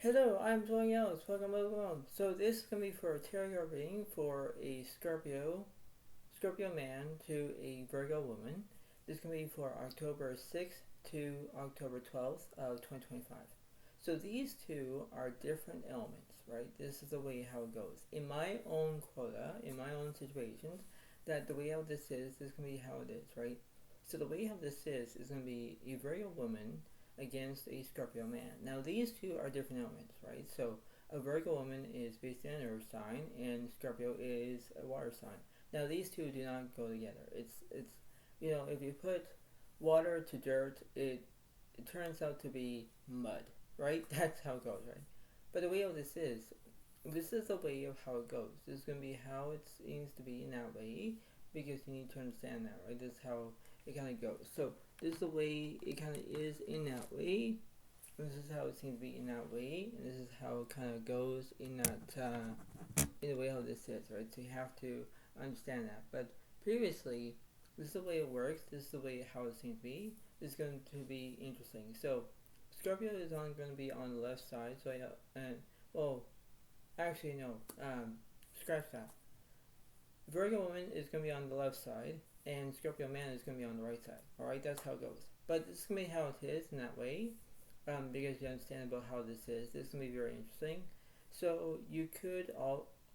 Hello, I'm Joy Ellis. Welcome. So this is gonna be for a tarot reading for a Scorpio Man to a Virgo woman. This is gonna be for October 6th to October 12th of 2025. So these two are different elements, right? This is the way how it goes. In my own quota, in my own situations, that the way how this is gonna be how it is, right? So the way how this is gonna be a Virgo woman against a Scorpio man. Now these two are different elements, right? So a Virgo woman is based on an earth sign and Scorpio is a water sign. Now these two do not go together. It's if you put water to dirt, it turns out to be mud, right? That's how it goes, right? But the way of this is the way of how it goes. This is gonna be how it seems to be in that way because you need to understand that, right? This is how it kind of goes. So this is the way it kind of is in that way. This is how it seems to be in that way, and this is how it kind of goes in that in the way how this is, right? So you have to understand that. But previously, this is the way it works. This is the way how it seems to be. This is going to be interesting. So Scorpio is going to be on the left side. So well, actually no, scratch that. Virgo woman is going to be on the left side, and Scorpio man is going to be on the right side. Alright, that's how it goes. But this is going to be how it is in that way, because you understand about how this is. This is going to be very interesting. So you could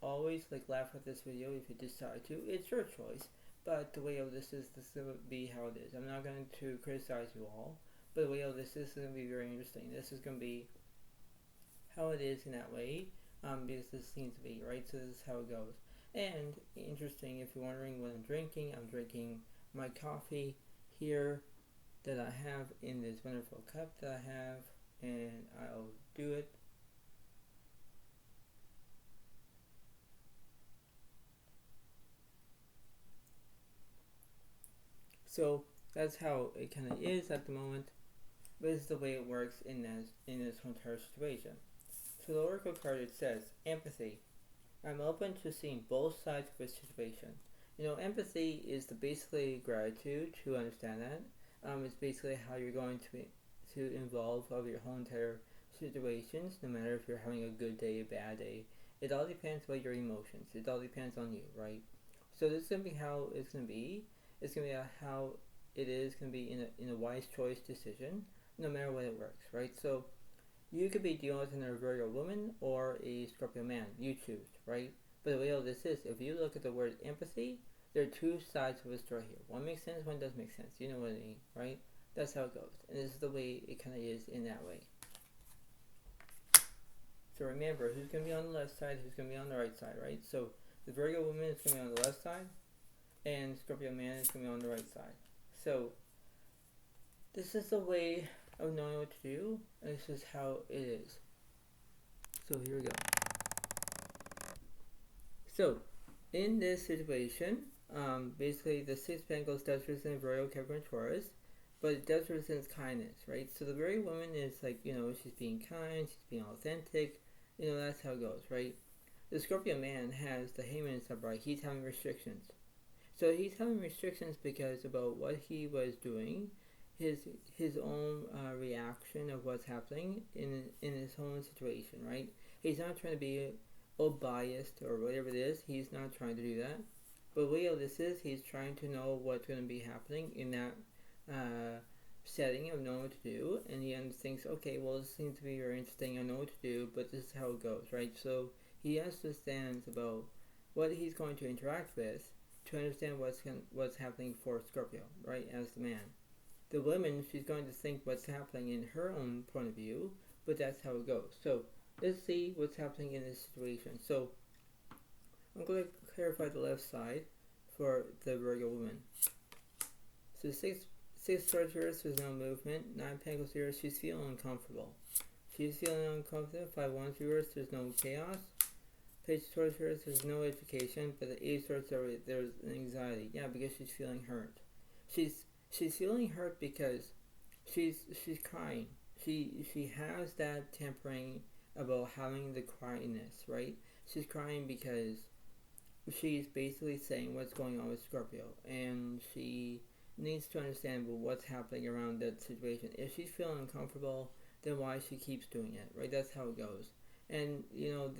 always laugh at this video if you decide to. It's your choice. But the way of this is going to be how it is. I'm not going to criticize you all, but the way of this is going to be very interesting. This is going to be how it is in that way, because this seems to be, right? So this is how it goes. And interesting, if you're wondering what I'm drinking my coffee here that I have in this wonderful cup that I have, and I'll do it. So that's how it kind of is at the moment. But this is the way it works in this entire situation. So the Oracle card, it says empathy. I'm open to seeing both sides of a situation. Empathy is basically gratitude to understand that. It's basically how you're going to involve of your whole entire situations, no matter if you're having a good day, a bad day. It all depends on your emotions. It all depends on you, right? So this is gonna be how it's gonna be. It's gonna be how it is gonna be in a wise choice decision, no matter what it works, right? So you could be dealing with an Virgo woman or a Scorpio man. You choose, right? But the way all this is, if you look at the word empathy, there are two sides of a story here. One makes sense, one doesn't make sense. You know what I mean, right? That's how it goes. And this is the way it kind of is in that way. So remember, who's going to be on the left side, who's going to be on the right side, right? So the Virgo woman is going to be on the left side, and Scorpio man is going to be on the right side. So this is the way of knowing what to do, and this is how it is. So here we go. So in this situation, basically the Six of Pentacles does represent Virgo, Capricorn, Taurus, but it does represent kindness, right? So the very woman is she's being kind, she's being authentic, that's how it goes, right? The Scorpio man has the Hangman upright. He's having restrictions. So he's having restrictions because about what he was doing, his own reaction of what's happening in his own situation, right? He's not trying to be biased or whatever it is. He's not trying to do that. But what this is, he's trying to know what's going to be happening in that setting of knowing what to do, and he thinks, okay, well, this seems to be very interesting. I know what to do, but this is how it goes, right? So he understands about what he's going to interact with to understand what's happening for Scorpio, right? As the man, the woman, she's going to think what's happening in her own point of view, but that's how it goes. So let's see what's happening in this situation. So I'm going to clarify the left side for the Virgo woman. So six swords here, there's no movement. 9 pentacles here, she's feeling uncomfortable. She's feeling uncomfortable. 5 wands here, there's no chaos. Page of swords here, there's no education, but the 8 swords there's an anxiety. Yeah, because she's feeling hurt. She's feeling hurt because she's crying. She has that tempering about having the cryiness, right? She's crying because she's basically saying what's going on with Scorpio, and she needs to understand what's happening around that situation. If she's feeling uncomfortable, then why she keeps doing it, right? That's how it goes. And,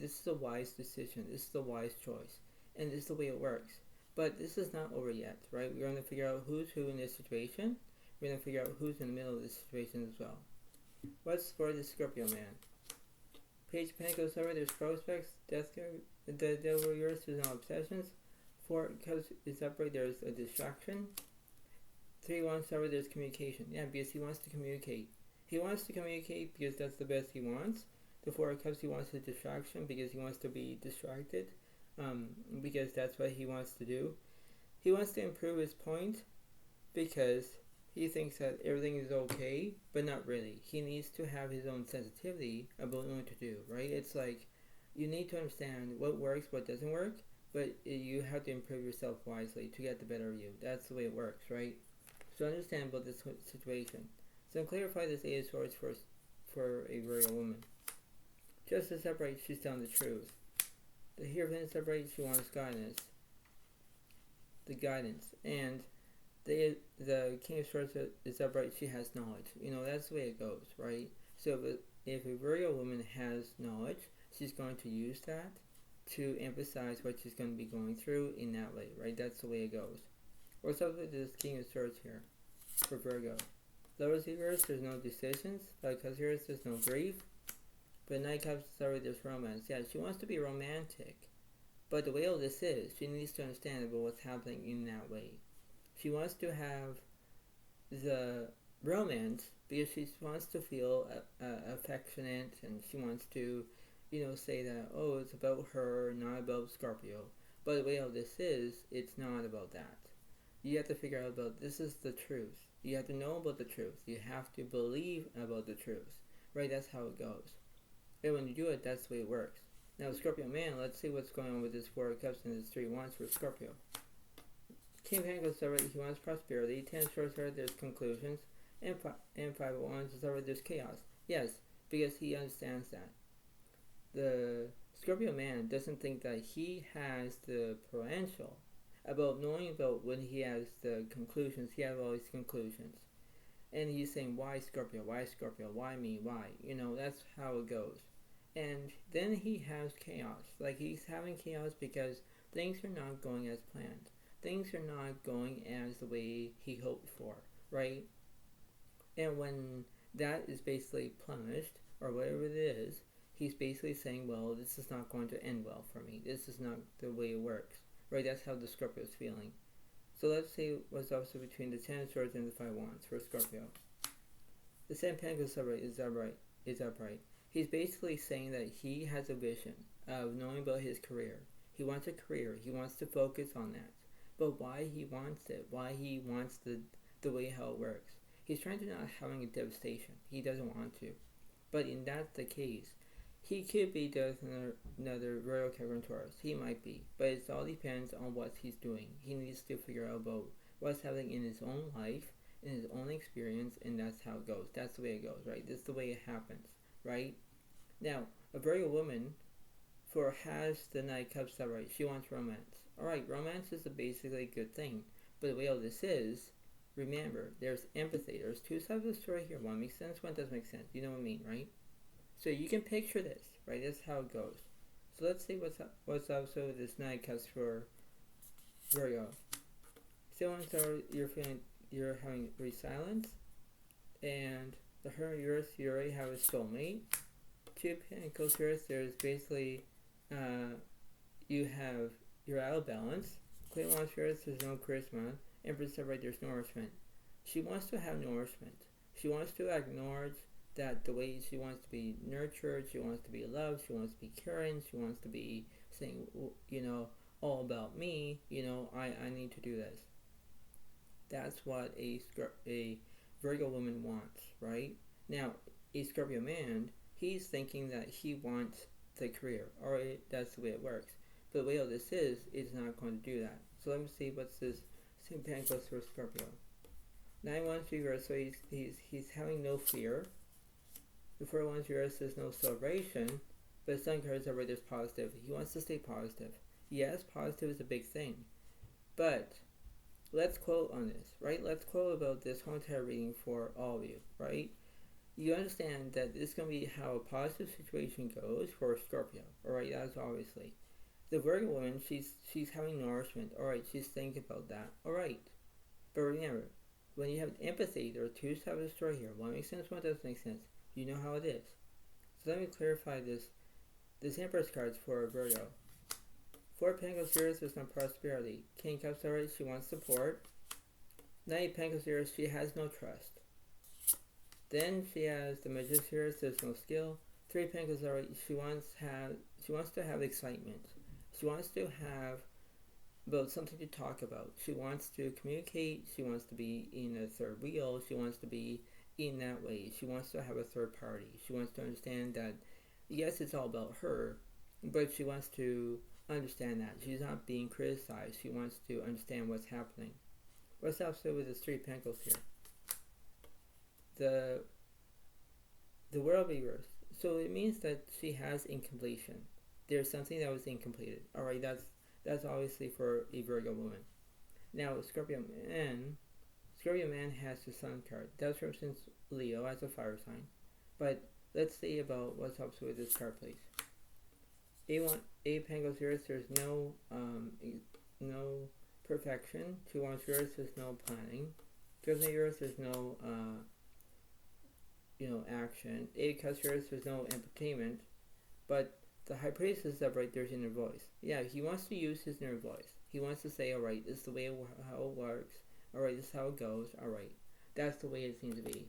this is a wise decision. This is the wise choice. And this is the way it works. But this is not over yet, right? We're going to figure out who's who in this situation. We're going to figure out who's in the middle of this situation as well. What's for the Scorpio Man? Page of Pentacles over, there's prospects. The devil yours, there's no obsessions. 4 Cups is upright, there's a distraction. 3 Wands over, there's communication. Yeah, because he wants to communicate. He wants to communicate because that's the best he wants. The 4 Cups, he wants a distraction because he wants to be distracted. Because that's what he wants to do. He wants to improve his point because he thinks that everything is okay, but not really. He needs to have his own sensitivity about what to do, right? It's like you need to understand what works, what doesn't work, but you have to improve yourself wisely to get the better of you. That's the way it works, right? So understand about this situation. So clarify this 8 of Swords for a Virgo woman. Just to separate, she's telling the truth. The Hierophant separates, she wants guidance. The guidance. And the King of Swords is upright, she has knowledge. That's the way it goes, right? So if a Virgo woman has knowledge, she's going to use that to emphasize what she's going to be going through in that way, right? That's the way it goes. What's up with this King of Swords here for Virgo? Lovers reverse, there's no decisions. Like Cups, there's no grief. But Knight Cups, sorry, there's romance. Yeah, she wants to be romantic. But the way all this is, she needs to understand about what's happening in that way. She wants to have the romance because she wants to feel affectionate, and she wants to, say that, oh, it's about her, not about Scorpio. But the way all this is, it's not about that. You have to figure out about, this is the truth. You have to know about the truth. You have to believe about the truth. Right? That's how it goes. And when you do it, that's the way it works. Now, Scorpio Man, let's see what's going on with this 4 of Cups and this 3 Wands for Scorpio. King of Pentacles, he wants prosperity. 10 of Swords, there's conclusions. And 5 of Wands, there's chaos. Yes, because he understands that. The Scorpio Man doesn't think that he has the potential about knowing about when he has the conclusions. He has all these conclusions. And he's saying, why Scorpio? Why Scorpio? Why me? Why? That's how it goes. And then he has chaos. Like, he's having chaos because things are not going as planned. Things are not going as the way he hoped for, right? And when that is basically punished, or whatever it is, he's basically saying, well, this is not going to end well for me. This is not the way it works, right? That's how the Scorpio is feeling. So let's see what's opposite between the 10 of Swords and the 5 Wands for Scorpio. The 10 of Pentacles is upright. He's basically saying that he has a vision of knowing about his career. He wants a career. He wants to focus on that. But why he wants it, why he wants the way how it works. He's trying to not having a devastation. He doesn't want to. But in that the case, he could be just another Royal Capricorn Taurus. He might be. But it all depends on what he's doing. He needs to figure out about what's happening in his own life, in his own experience, and that's how it goes. That's the way it goes, right? This is the way it happens, right? Now, a Virgo woman has the Knight Cups upright. She wants romance. Alright, romance is a basically good thing. But the way all this is, remember, there's empathy. There's two sides of the story here. One makes sense, one doesn't make sense. You know what I mean, right? So you can picture this, right? That's how it goes. So let's see what's also this Knight Cups for Virgo. So you're having resilience, and the Hermit yours, you already have a soulmate. 2 Pentacles here, there's basically you're out of balance. Queen Wands here, there's no charisma. Empress upright, there's nourishment. She wants to have nourishment. She wants to acknowledge that the way she wants to be nurtured, she wants to be loved, she wants to be caring, she wants to be saying, all about me, I need to do this. That's what a Virgo woman wants, right? Now, a Scorpio man, he's thinking that he wants the career, or that's the way it works. But the way all this is not going to do that. So let me see what's this St. Pentacles for Scorpio. 9 Wands reverse, so he's having no fear. The 4 Wands reverse, there's no celebration, but Sun cards are where there's positive. He wants to stay positive. Yes, positive is a big thing. But let's quote on this, right? Let's quote about this whole entire reading for all of you, right? you understand that this is going to be how a positive situation goes for Scorpio. Alright, that's obviously. The Virgo woman, she's having nourishment. Alright, she's thinking about that. Alright. But remember, when you have empathy, there are two sides of the story here. One makes sense, one doesn't make sense. You know how it is. So let me clarify this Empress cards for Virgo. Four of Pentacles here, there's no prosperity. King of Cups, alright, she wants support. Knight of Pentacles here, she has no trust. Then she has the Magician here, there's no skill. Three of Pentacles, alright, she wants to have excitement. She wants to have about something to talk about. She wants to communicate. She wants to be in a third wheel. She wants to be in that way. She wants to have a third party. She wants to understand that, yes, it's all about her, but she wants to understand that she's not being criticized. She wants to understand what's happening. What's also with the Three of Pentacles here? The world reverse. So it means that she has incompletion. There's something that was incompleted. Alright, that's obviously for a Virgo woman. Now, Scorpio Man has the Sun card. That represents Leo as a fire sign. But let's see about what's up with this card, please. A Pentacles here, there's no perfection. Two Wands here, there's no planning. Judgment here, there's no action. Eight of Cups here, there's no entertainment. But the High Priestess up right there's inner voice. Yeah, he wants to use his inner voice. He wants to say, alright, this is the way how it works. Alright, this is how it goes. Alright, that's the way it seems to be.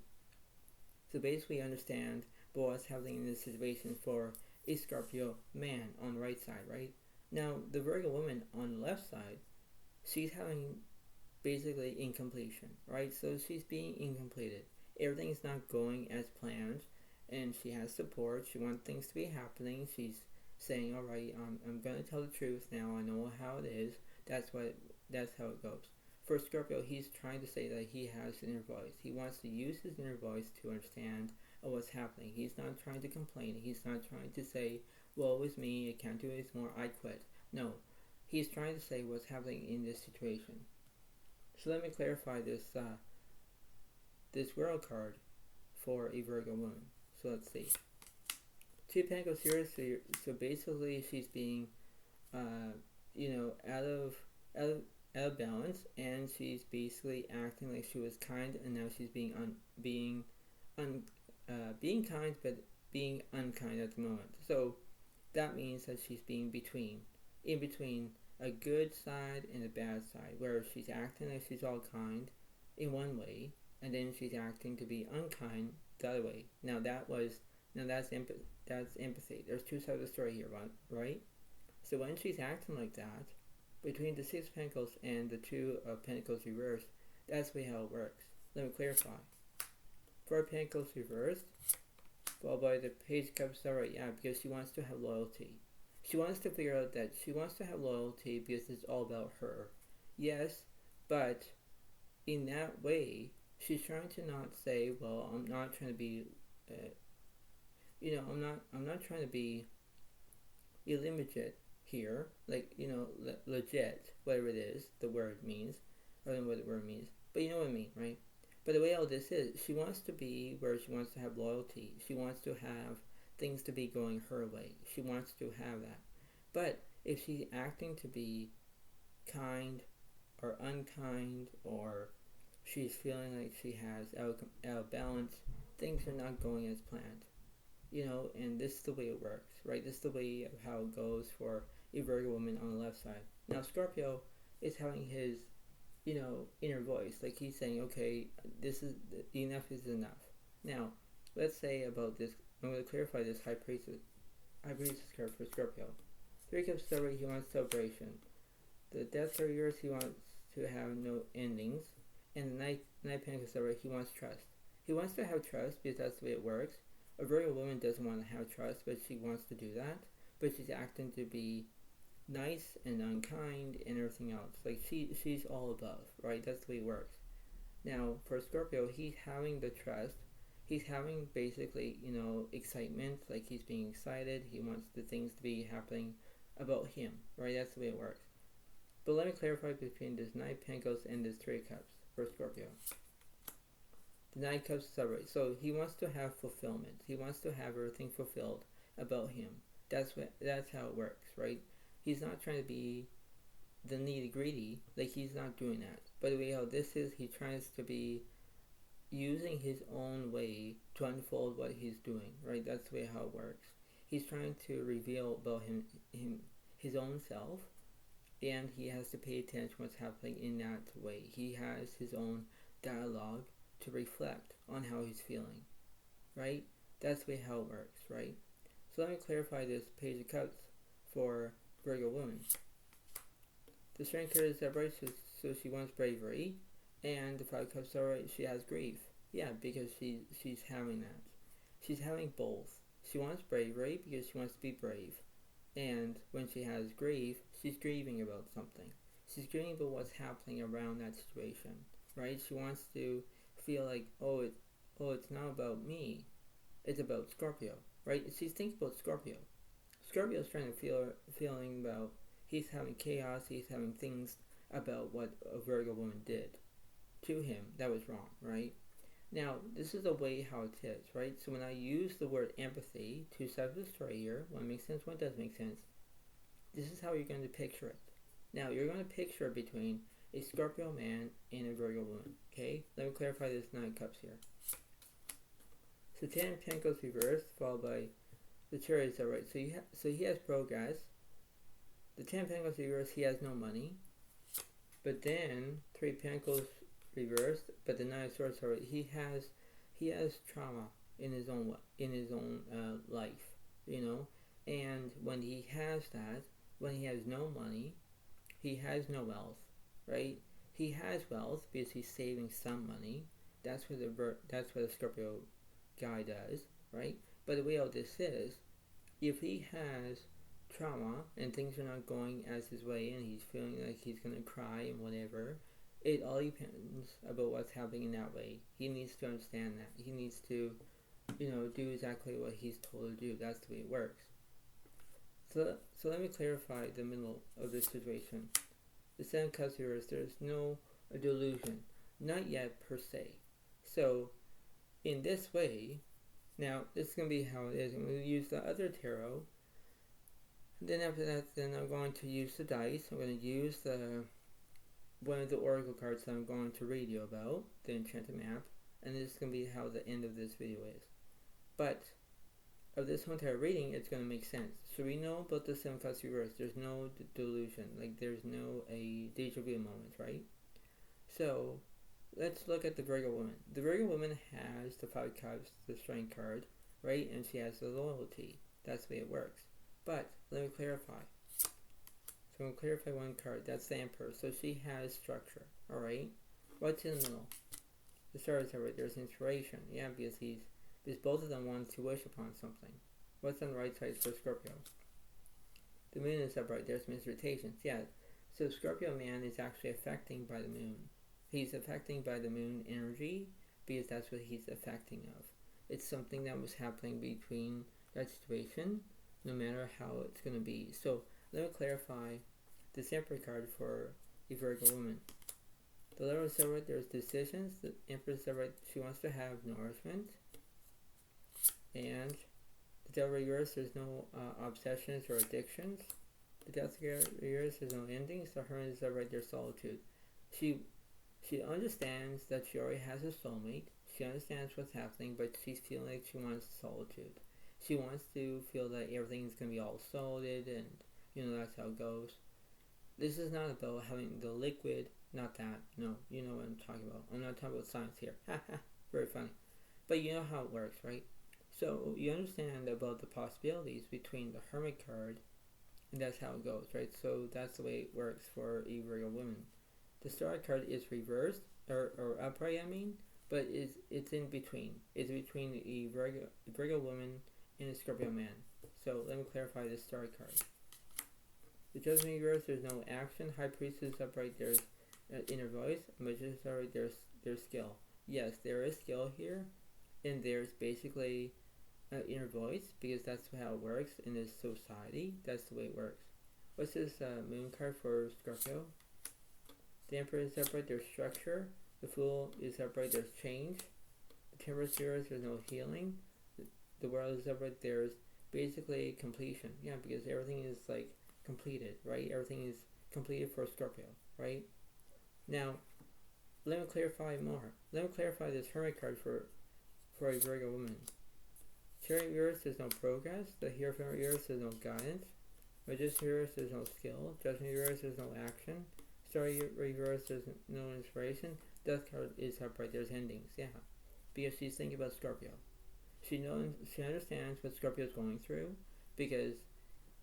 So basically understand what's happening in this situation for a Scorpio man on the right side, right? Now, the Virgo woman on the left side, she's having basically incompletion, right? So she's being incompleted. Everything's not going as planned, and she has support. She wants things to be happening. She's saying, alright, I'm going to tell the truth now. I know how it is. That's how it goes. For Scorpio, he's trying to say that he has an inner voice. He wants to use his inner voice to understand what's happening. He's not trying to complain. He's not trying to say, well, it was me, I can't do it anymore, I quit. No, he's trying to say what's happening in this situation. So let me clarify this World card for a Virgo woman. So let's see. Two Pentacles here, so basically she's being, out of balance, and she's basically acting like she was kind, and now she's being kind, but being unkind at the moment. So that means that she's being in between a good side and a bad side, where she's acting like she's all kind in one way, and then she's acting to be unkind the other way. That's empathy. There's two sides of the story here, right? So when she's acting like that, between the Six of Pentacles and the Two of Pentacles reversed, that's the way how it works. Let me clarify. Four of Pentacles reversed, followed by the Page of Cups. Alright, yeah, because she wants to have loyalty. She wants to figure out that she wants to have loyalty because it's all about her. Yes, but in that way, she's trying to not say, well, I'm not trying to be, I'm not trying to be illegit here, like, legit, whatever it is, the word means. I don't know what the word means, but you know what I mean, right? But the way all this is, she wants to be where she wants to have loyalty. She wants to have things to be going her way. She wants to have that. But if she's acting to be kind or unkind, or she's feeling like she has out of balance, things are not going as planned. And this is the way it works, right? This is the way of how it goes for a Virgo woman on the left side. Now Scorpio is having his, inner voice. Like he's saying, okay, enough is enough. Now, let's say about this, I'm going to clarify this High Priestess card for Scorpio. Three Cups story, he wants celebration. The Death card yours, he wants to have no endings. And the Knight Pentacles story, he wants trust. He wants to have trust because that's the way it works. A Virgo woman doesn't want to have trust, but she wants to do that. But she's acting to be nice and unkind and everything else. Like she's all above, right? That's the way it works. Now for Scorpio, he's having the trust. He's having basically, excitement. Like he's being excited. He wants the things to be happening about him, right? That's the way it works. But let me clarify between this Knight of Pentacles and this Three of Cups for Scorpio. The Nine of Cups is upright. So he wants to have fulfillment. He wants to have everything fulfilled about him. That's how it works, right? He's not trying to be the needy greedy. Like, he's not doing that. By the way, how this is, he tries to be using his own way to unfold what he's doing, right? That's the way how it works. He's trying to reveal about his own self, and he has to pay attention to what's happening in that way. He has his own dialogue to reflect on how he's feeling, right? That's the way how it works, right? So let me clarify this Page of Cups for Virgo women. The Strength card is upright, so she wants bravery, and the Five of Cups are right, she has grief. Yeah, because she's having that. She's having both. She wants bravery because she wants to be brave, and when she has grief, she's grieving about something. She's grieving about what's happening around that situation, right? She wants to feel like, it's not about me, it's about Scorpio, right? She's thinking about Scorpio. Scorpio's trying to feeling about, he's having chaos, he's having things about what a Virgo woman did to him that was wrong, right? Now, this is the way how it is, right? So when I use the word empathy, two sides of the story here, one makes sense, one doesn't make sense. This is how you're going to picture it. Now, you're going to picture between a Scorpio man and a Virgo woman, okay? Let me clarify this Nine of Cups here. So 10 of Pentacles reversed, followed by the Chariot, right? So he has progress. The 10 of Pentacles reversed, he has no money. But then 3 of Pentacles reversed, but the Nine of Swords, right? He has trauma in his own life, you know. And when he has that, when he has no money, he has no wealth, right? He has wealth because he's saving some money. That's what a Scorpio guy does, right? But the way all this is, if he has trauma and things are not going as his way and he's feeling like he's gonna cry and whatever, it all depends about what's happening in that way. He needs to understand that. He needs to, do exactly what he's told to do. That's the way it works. So let me clarify the middle of this situation. The Seven of Cups reversed, there's no delusion. Not yet per se. So in this way, now this is going to be how it is. I'm going to use the other tarot. Then after that, I'm going to use the dice. I'm going to use one of the oracle cards that I'm going to read you about, the enchanted map. And this is going to be how the end of this video is. But of this whole entire reading, it's going to make sense. So we know about the Seven of Cups reversed. There's no delusion. Like, there's no a deja vu moment, right? So let's look at the Virgo woman. The Virgo woman has the Five of Cups, the Strength card, right? And she has the loyalty. That's the way it works. But let me clarify. So I'm going to clarify one card. That's the Emperor. So she has structure. Alright? What's in the middle? The stars are right. There's inspiration. Yeah, because both of them want to wish upon something. What's on the right side for Scorpio? The moon is upright. There's misrotations. Yeah. So Scorpio Man is actually affecting by the moon. He's affecting by the moon energy because that's what he's affecting of. It's something that was happening between that situation, no matter how it's going to be. So let me clarify this Emperor card for the Virgo woman. The Lover is upright. There's decisions. The Emperor is upright. She wants to have nourishment. And the Devil reverse, there's no obsessions or addictions. The Death reverse, there's no endings. The Hermit is upright, there's solitude. She understands that she already has a soulmate. She understands what's happening, but she's feeling like she wants solitude. She wants to feel that everything's going to be all solid and, that's how it goes. This is not about having the liquid, not that. No, you know what I'm talking about. I'm not talking about science here. Very funny. But you know how it works, right? So you understand about the possibilities between the Hermit card, and that's how it goes, right? So that's the way it works for a Virgo woman. The Star card is reversed, or upright, but it's in between. It's between a Virgo woman and a Scorpio man. So let me clarify the Star card. The Judgment reversed, there's no action. High Priestess upright, there's inner voice. Magician upright, there's skill. Yes, there is skill here, and there's basically inner voice, because that's how it works in this society. That's the way it works. What's this moon card for Scorpio? The Emperor is upright, there's structure. The Fool is upright, there's change. Temperance reverse, there's no healing. The world is over. There's basically completion. Yeah, because everything is like completed, right? Everything is completed for Scorpio, right? Now, let me clarify more. Let me clarify this Hermit card for a Virgo woman. Chariot reverse, there's no progress. The Hierophant reverse, there's no guidance. Magician reverse, there's no skill. Judgment reverse, there's no action. Star reverse, there's no inspiration. Death card is upright. There's endings. Yeah, because she's thinking about Scorpio. She understands what Scorpio is going through, because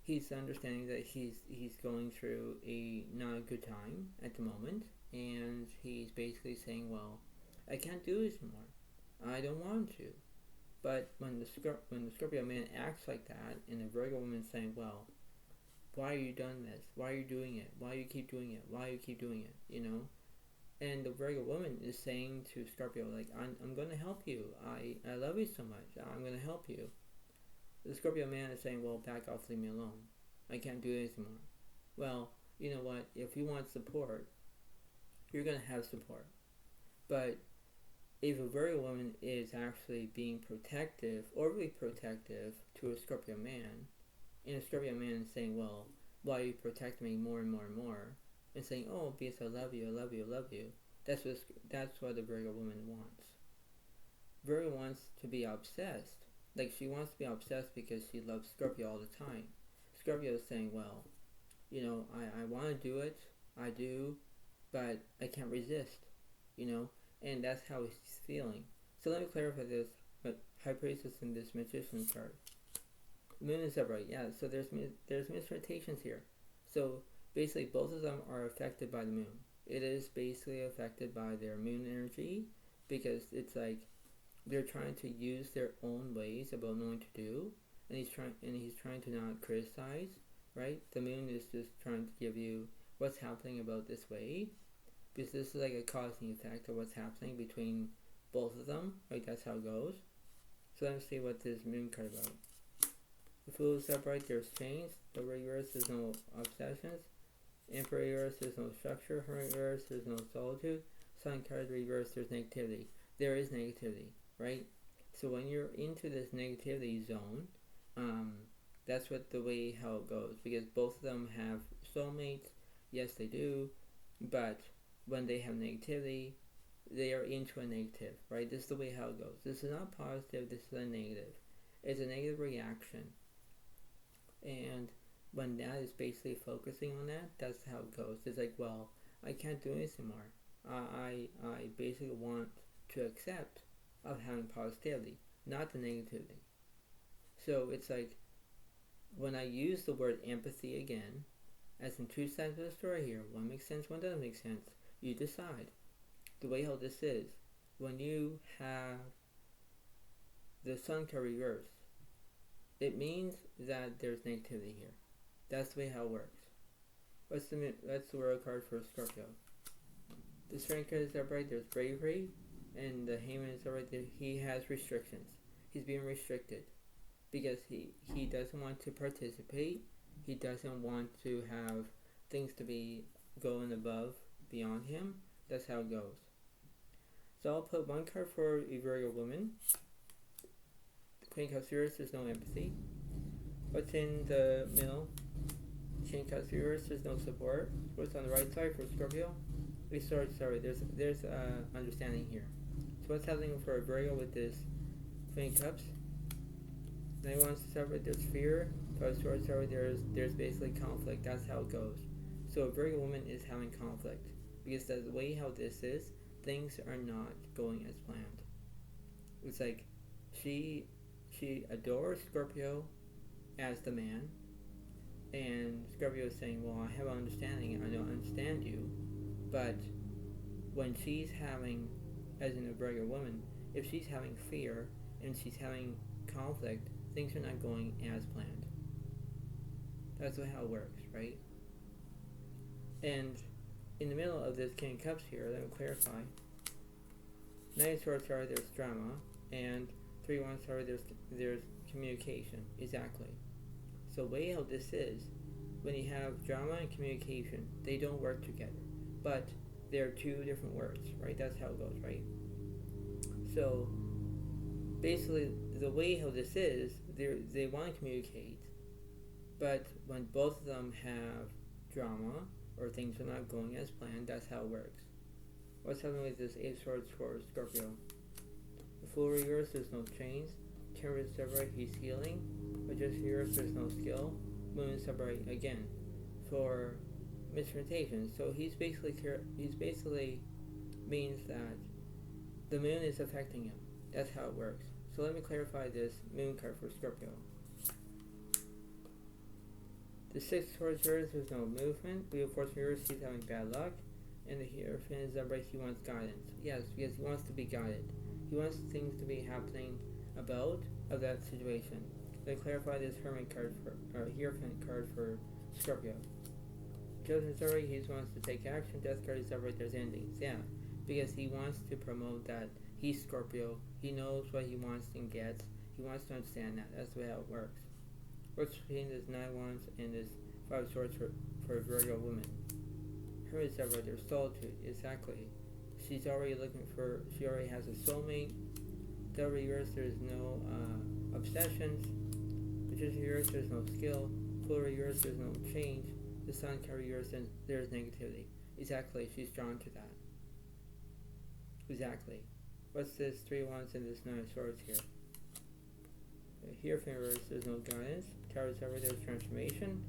he's understanding that he's going through a not a good time at the moment, and he's basically saying, well, I can't do this anymore. I don't want to. But when the Scorpio man acts like that, and the Virgo woman is saying, well, why are you doing this? Why are you doing it? Why do you keep doing it? Why do you keep doing it? You know? And the Virgo woman is saying to Scorpio, like, I'm going to help you. I love you so much. I'm going to help you. The Scorpio man is saying, well, back off, leave me alone. I can't do this anymore. Well, you know what? If you want support, you're going to have support. But if a Virgo woman is actually being protective, overly protective to a Scorpio man, and a Scorpio man is saying, well, why you protect me more and more and more, and saying, oh, because I love you, I love you, I love you. That's what the Virgo woman wants. Virgo wants to be obsessed. Like, she wants to be obsessed because she loves Scorpio all the time. Scorpio is saying, well, you know, I want to do it, I do, but I can't resist, you know, and that's how he's feeling. So let me clarify this, but High Priestess in this Magician card. Moon is upright, yeah, so there's misrotations here. So basically both of them are affected by the moon. It is basically affected by their moon energy, because it's like they're trying to use their own ways about knowing to do, and he's trying to not criticize, right? The moon is just trying to give you what's happening about this way, because this is like a cause and effect of what's happening between both of them, right? That's how it goes. So let's see what this moon card about. The Fool is upright, there's change. The reverse, there's no obsessions. Emperor reverse, there's no structure. Hermit reverse, there's no solitude. Sun card reverse, there's negativity. There is negativity, right? So when you're into this negativity zone, that's the way how it goes, because both of them have soulmates. Yes, they do, but when they have negativity, they are into a negative, right? This is the way how it goes. This is not positive, this is a negative. It's a negative reaction. And when that is basically focusing on that, that's how it goes. It's like, well, I can't do this anymore. I basically want to accept of having positivity, not the negativity. So it's like, when I use the word empathy again, as in two sides of the story here, one makes sense, one doesn't make sense, you decide. The way how this is, when you have the Sun card reversed, it means that there's negativity here. That's the way how it works. That's the World card for Scorpio. The Strength card is upright, there's bravery, and the Hangman is upright, he has restrictions. He's being restricted because he doesn't want to participate. He doesn't want to have things to be going above, beyond him. That's how it goes. So I'll put one card for a Virgo woman. The Queen of Cups, there's no empathy. What's in the middle? King of Cups, there's no support. What's on the right side for Scorpio? There's understanding here. So what's happening for a Virgo with this Queen of Cups? Then he wants to separate, there's fear. But there's basically conflict. That's how it goes. So a Virgo woman is having conflict, because the way how this is, things are not going as planned. It's like she adores Scorpio as the man, and Scorpio is saying, well, I have an understanding, I don't understand you. But when she's having, as in a Virgo woman, if she's having fear and she's having conflict, things are not going as planned. That's how it works, right? And in the middle of this King of Cups here, let me clarify. Knight of Swords, there's drama, and 3 Wands, there's communication. Exactly. So way how this is, when you have drama and communication, they don't work together. But they're two different words, right? That's how it goes, right? So basically, the way how this is, they want to communicate, but when both of them have drama or things are not going as planned, that's how it works. What's happening with this Eight of Swords for Scorpio? The Fool reverse, there's no chains. Temperance separate, he's healing. Magician reverse, there's no skill. Moon separate again for misrepresentation. So he's basically means that the moon is affecting him. That's how it works. So let me clarify this moon card for Scorpio. The Six of Swords reverse, there's no movement. Wheel of Fortune reverse, he's having bad luck. And the Hierophant is upright, he wants guidance. Yes, because he wants to be guided. He wants things to be happening of that situation. Let me clarify this Hermit card or Hierophant card for Scorpio. Judgment is upright, he wants to take action. Death card is upright, there's endings. Yeah, because he wants to promote that he's Scorpio. He knows what he wants and gets. He wants to understand that. That's the way how it works. What's between this Nine of Wands and this Five of Swords for Virgo Women? Hermit is upright, there's solitude. Exactly. She already has a soulmate. Devil reverse, there's no obsessions. Magician reverse, there's no skill. Fool reverse, there's no change. The Sun card reverse, there's negativity. Exactly, she's drawn to that. Exactly. What's this Three of Wands and this Nine of Swords here? Hierophant reverse, there's no guidance. Tower is upright, there's transformation.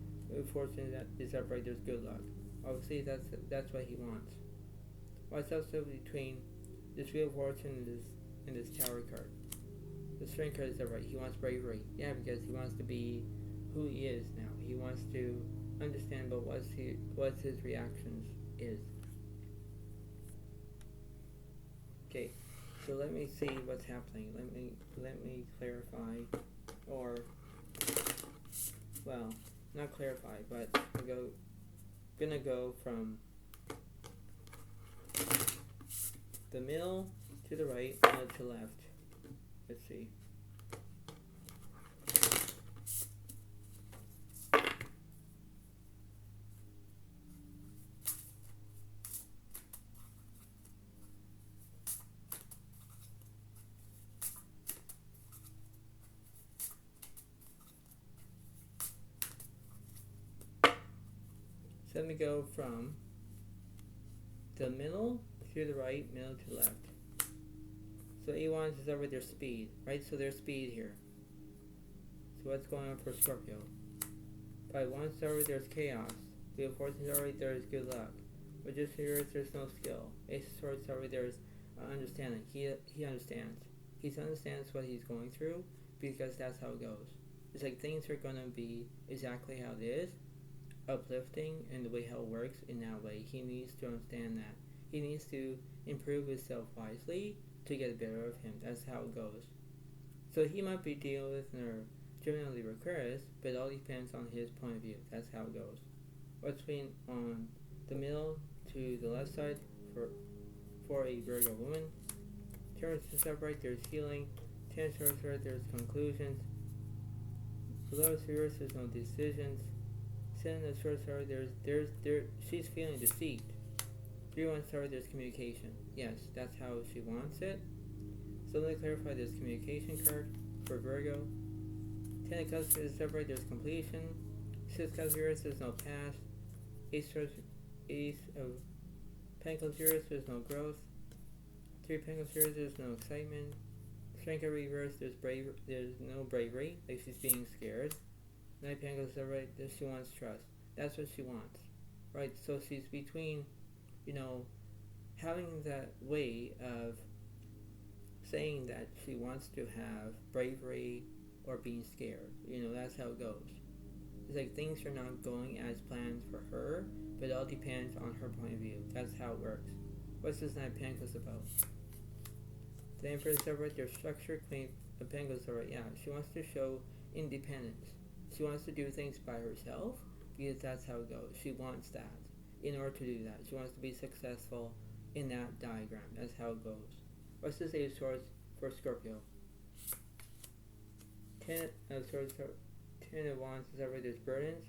Fortune is upright, there's good luck. Obviously, that's what he wants. What's also between this Wheel of Fortune and this Tower card? The Strength card is upright. He wants bravery. Yeah, because he wants to be who he is now. He wants to understand about what his reactions is. Okay, so let me see what's happening. Let me clarify, or well, not clarify, but I'm gonna go from the middle to the right, middle to left. Let's see. So let me go from the middle to the right, middle to left. So A1 is over their speed, right? So there's speed here. So what's going on for Scorpio? By 1 star, there's chaos. Wheel of Fortune star, there's good luck. But just here, there's no skill. Ace of Swords star, there's understanding. He understands. He understands what he's going through because that's how it goes. It's like things are gonna be exactly how it is, uplifting, and the way how it works in that way. He needs to understand that. He needs to improve himself wisely to get better of him. That's how it goes. So he might be dealing with generally recurs, but it all depends on his point of view. That's how it goes. What's been on the middle to the left side for a Virgo woman? Terrence is upright, there's healing. Ten swords right, there's conclusions. Below spheres, there's no decisions. Seven of swords are she's feeling deceived. 3-1 star, there's communication. Yes, that's how she wants it. So let me clarify this communication card for Virgo. 10 of cups is upright, there's completion. 6 cups zeros, there's no past. Ace of pentacles zeros, there's no growth. 3 pentacles zeros, there's no excitement. Strength of reverse, there's no bravery, like she's being scared. 9 pentacles upright, she wants trust. That's what she wants, right? So she's between, having that way of saying that she wants to have bravery or being scared. That's how it goes. It's like things are not going as planned for her, but it all depends on her point of view. That's how it works. What's this 9 of Pentacles about? The Empress is upright, their structure. Queen of Pentacles is upright. Yeah, she wants to show independence. She wants to do things by herself because that's how it goes. She wants that. In order to do that, she wants to be successful in that diagram. That's how it goes. What's this 8 of Swords for Scorpio? 10 of Swords, 10 of Wands is over there's burdens.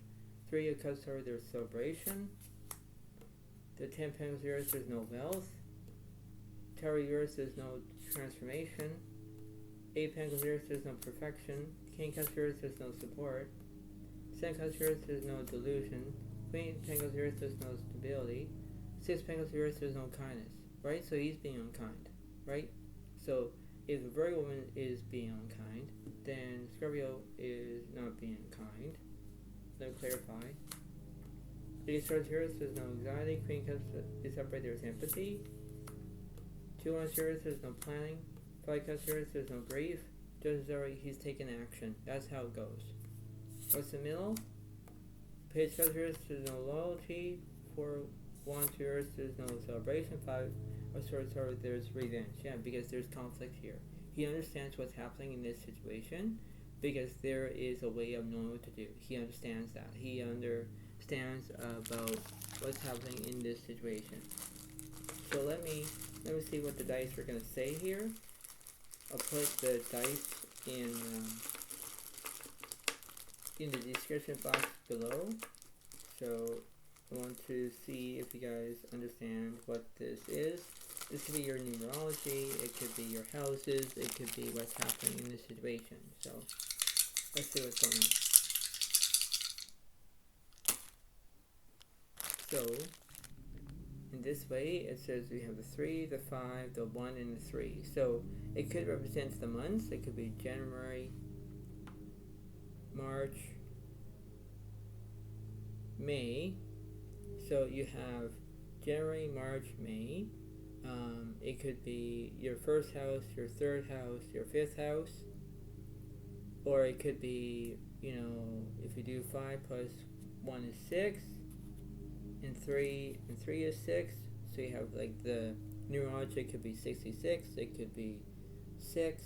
3 of Cups over there's celebration. The 10 of Pentacles reverse, there's no wealth. Tower reverse, there's no transformation. Eight Pentacles here, there's no perfection. King Cups here, there's no support. Seven Cups here, there's no delusion. Queen Pentacles here, there's no stability. Six Pentacles here, there's no kindness. Right? So he's being unkind. Right? So if the Virgo woman is being unkind, then Scorpio is not being kind. Let me clarify. Eight Swords here, there's no anxiety. Queen Cups is upright, there's empathy. Two Wands here, there's no planning. Five Cups here, there's no grief. Just already, he's taking action. That's how it goes. What's the middle? Page Cups here, there's no loyalty. Four Wands here, there's no celebration. Five of Swords here, there's revenge. Yeah, because there's conflict here. He understands what's happening in this situation because there is a way of knowing what to do. He understands that. He understands about what's happening in this situation. So let me see what the dice are going to say here. I'll put the dice in the description box below. So I want to see if you guys understand what this is. This could be your numerology, it could be your houses, it could be what's happening in this situation. So let's see what's going on. So in this way, it says we have the 3, the 5, the 1, and the 3. So it could represent the months. It could be January, March, May. So you have January, March, May. It could be your first house, your third house, your fifth house. Or it could be, if you do 5 plus 1 is 6. And 3 is 6. So you have like the numerology could be 66. It could be 6.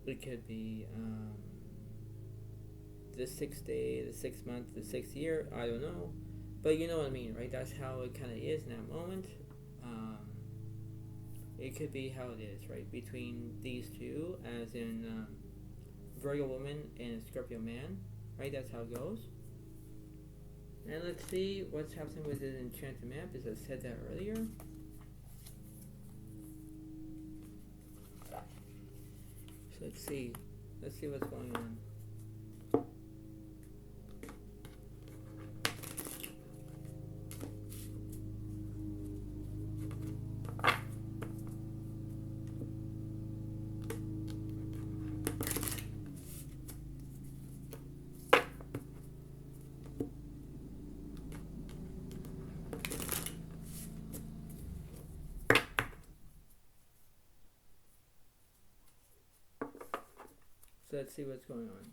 It could be the 6th day, the 6th month, the 6th year. I don't know, but you know what I mean, right? That's how it kind of is in that moment. It could be how it is, right? Between these two, as in Virgo Woman and Scorpio Man, right? That's how it goes. And let's see what's happening with this enchanted map, as I said that earlier. So let's see what's going on. So let's see what's going on.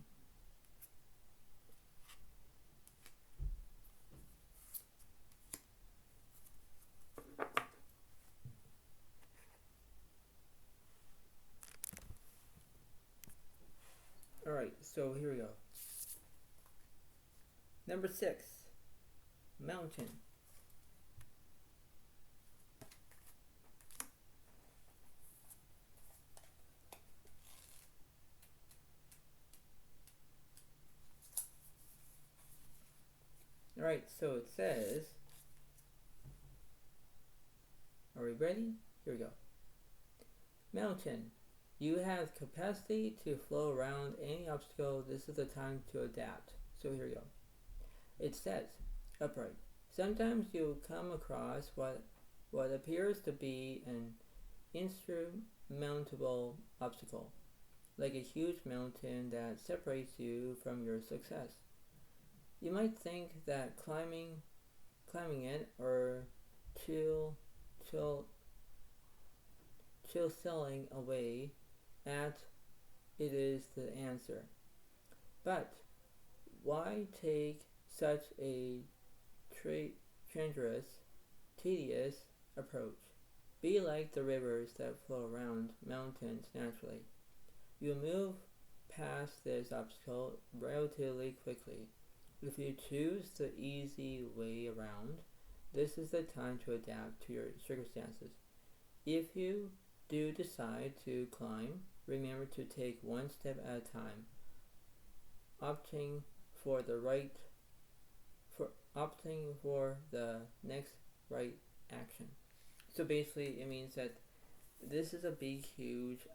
Alright, so here we go. Number 6, mountain. Alright, so it says, are we ready? Here we go. Mountain. You have capacity to flow around any obstacle. This is the time to adapt. So here we go. It says, upright. Sometimes you'll come across what appears to be an insurmountable obstacle, like a huge mountain that separates you from your success. You might think that climbing it or chiseling away at it is the answer. But why take such a treacherous, tedious approach? Be like the rivers that flow around mountains naturally. You move past this obstacle relatively quickly. If you choose the easy way around, this is the time to adapt to your circumstances. If you do decide to climb, remember to take one step at a time, opting for the next right action. So basically, it means that this is a big, huge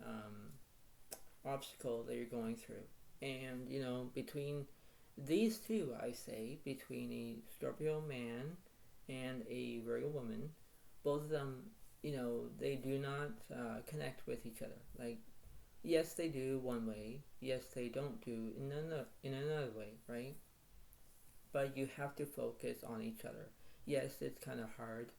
obstacle that you're going through. And, between these two, I say, between a Scorpio man and a Virgo woman, both of them, they do not connect with each other. Like, yes, they do one way. Yes, they don't do in another way, right? But you have to focus on each other. Yes, it's kind of hard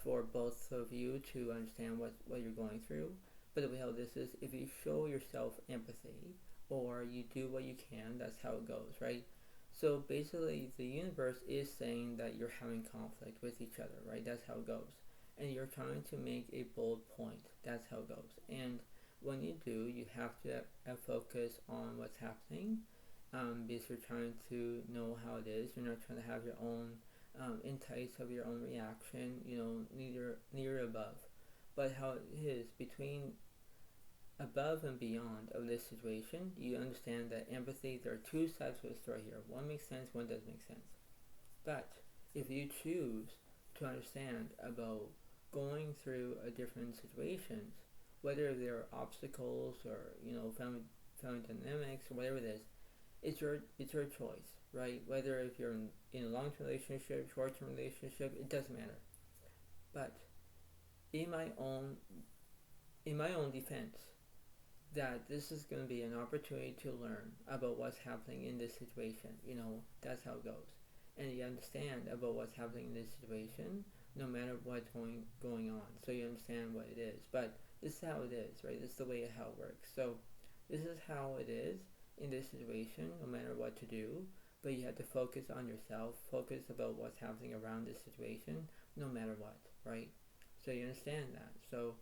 for both of you to understand what you're going through. But the way how this is, if you show yourself empathy or you do what you can, that's how it goes, right? So basically, the universe is saying that you're having conflict with each other, right? That's how it goes. And you're trying to make a bold point. That's how it goes. And when you do, you have to focus on what's happening, because you're trying to know how it is. You're not trying to have your own insights of your own reaction, neither above. But how it is between above and beyond of this situation, you understand that empathy, there are two sides of the story here. One makes sense, one doesn't make sense. But if you choose to understand about going through a different situations, whether there are obstacles or family dynamics or whatever it is, it's your choice, right? Whether if you're in a long-term relationship, short-term relationship, it doesn't matter. But in my own defense, that this is going to be an opportunity to learn about what's happening in this situation. That's how it goes. And you understand about what's happening in this situation, no matter what's going on. So you understand what it is. But this is how it is, right? This is the way how it works. So this is how it is in this situation, no matter what to do. But you have to focus on yourself, focus about what's happening around this situation, no matter what, right? So you understand that. So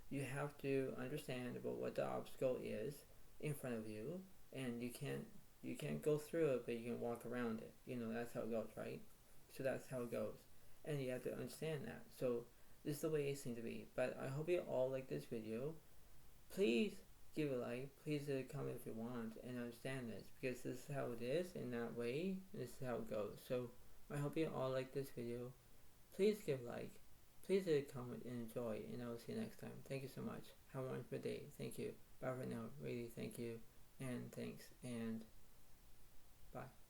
you have to understand about what the obstacle is in front of you, and you can't go through it, but you can walk around it. That's how it goes, right? So that's how it goes, and you have to understand that. So this is the way it seems to be. But I hope you all like this video. Please give a like. Please comment if you want and understand this, because this is how it is in that way. And this is how it goes. So I hope you all like this video. Please give a like. Please comment and enjoy, and I will see you next time. Thank you so much. Have a wonderful day. Thank you. Bye for now. Really, thank you. And thanks. And bye.